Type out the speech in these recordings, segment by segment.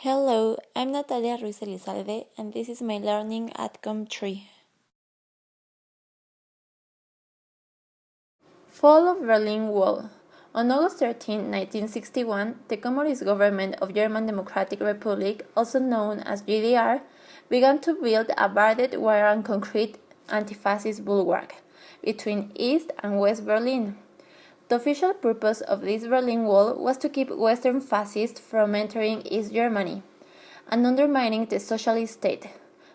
Hello, I'm Natalia RuizENatalia and this is my learning outcome 3. Fall of Berlin Wall. On August 13, 1961, the Communist government of German Democratic Republic, also known as GDR, began to build a barbed wire and concrete anti-fascist bulwark between East and West Berlin. The official purpose of this Berlin Wall was to keep Western fascists from entering East Germany and undermining the socialist state,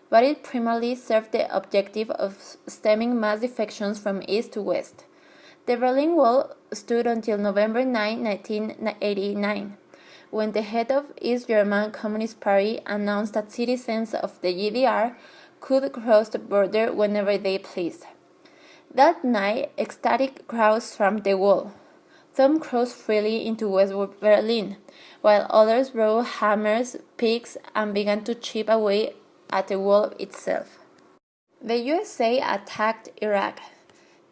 but it primarily served the objective of stemming mass defections from East to West. The Berlin Wall stood until November 9, 1989, when the head of East German Communist Party announced that citizens of the GDR could cross the border whenever they pleased. That night, ecstatic crowds swarmed the wall. Some crossed freely into West Berlin, while others brought hammers, picks, and began to chip away at the wall itself. The USA attacked Iraq.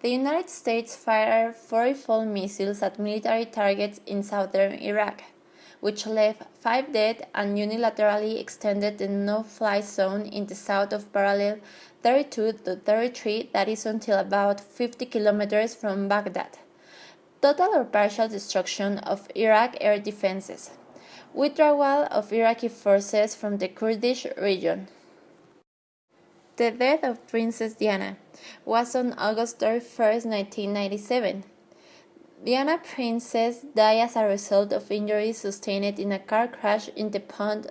The United States fired 44 missiles at military targets in southern Iraq, which left 5 dead and unilaterally extended the no-fly zone in the south of parallel 32 to 33, that is until about 50 kilometers from Baghdad. Total or partial destruction of Iraq air defenses. Withdrawal of Iraqi forces from the Kurdish region. The death of Princess Diana was on August 31, 1997. Diana Princess died as a result of injuries sustained in a car crash in the Pont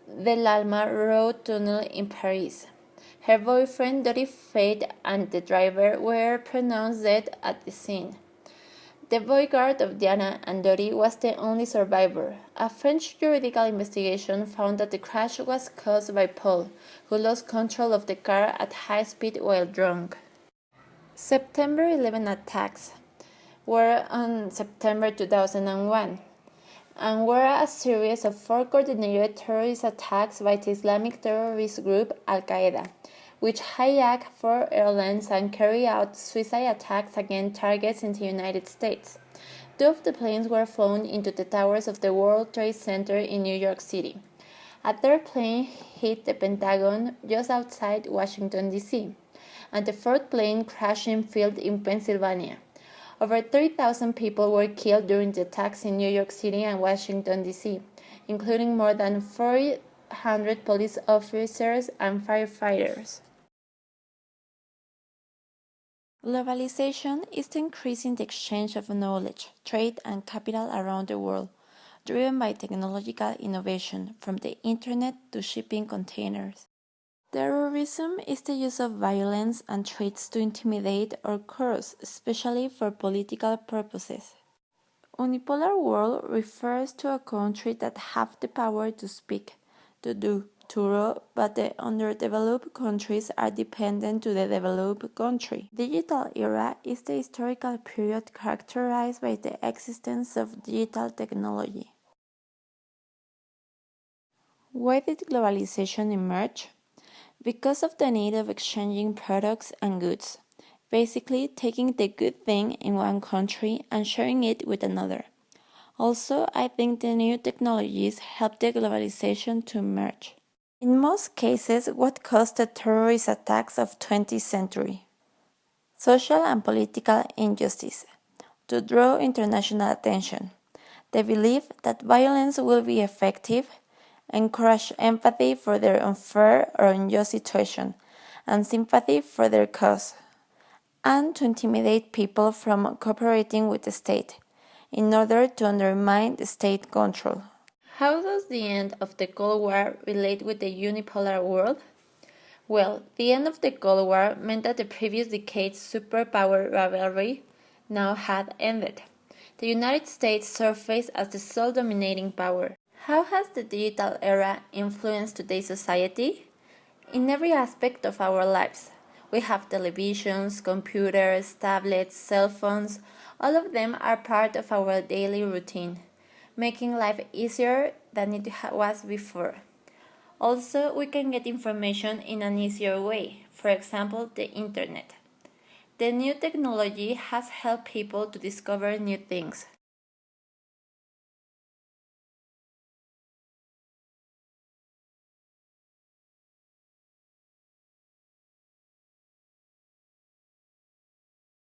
de l'Alma road tunnel in Paris. Her boyfriend, Dodi Fayed, and the driver were pronounced dead at the scene. The bodyguard of Diana and Dodi was the only survivor. A French juridical investigation found that the crash was caused by Paul, who lost control of the car at high speed while drunk. September 11 attacks were on September 2001 and were a series of 4 coordinated terrorist attacks by the Islamic terrorist group Al-Qaeda, which hijacked 4 airlines and carried out suicide attacks against targets in the United States. 2 of the planes were flown into the towers of the World Trade Center in New York City. A third plane hit the Pentagon just outside Washington, D.C., and the 4th plane crashed in field in Pennsylvania. Over 3,000 people were killed during the attacks in New York City and Washington, D.C., including more than 400 police officers and firefighters. Globalization is the increase in the exchange of knowledge, trade, and capital around the world, driven by technological innovation, from the Internet to shipping containers. Terrorism is the use of violence and threats to intimidate or coerce, especially for political purposes. Unipolar world refers to a country that have the power to speak, to do, to rule, but the underdeveloped countries are dependent to the developed country. Digital era is the historical period characterized by the existence of digital technology. Why did globalization emerge? Because of the need of exchanging products and goods, basically taking the good thing in one country and sharing it with another. Also, I think the new technologies help the globalization to emerge. In most cases, what caused the terrorist attacks of 20th century? Social and political injustice, to draw international attention, the belief that violence will be effective, encourage empathy for their unfair or unjust situation, and sympathy for their cause, and to intimidate people from cooperating with the state, in order to undermine the state control. How does the end of the Cold War relate with the unipolar world? Well, the end of the Cold War meant that the previous decade's superpower rivalry now had ended. The United States surfaced as the sole dominating power. How has the digital era influenced today's society? In every aspect of our lives. We have televisions, computers, tablets, cell phones. All of them are part of our daily routine, making life easier than it was before. Also, we can get information in an easier way, for example, the Internet. The new technology has helped people to discover new things.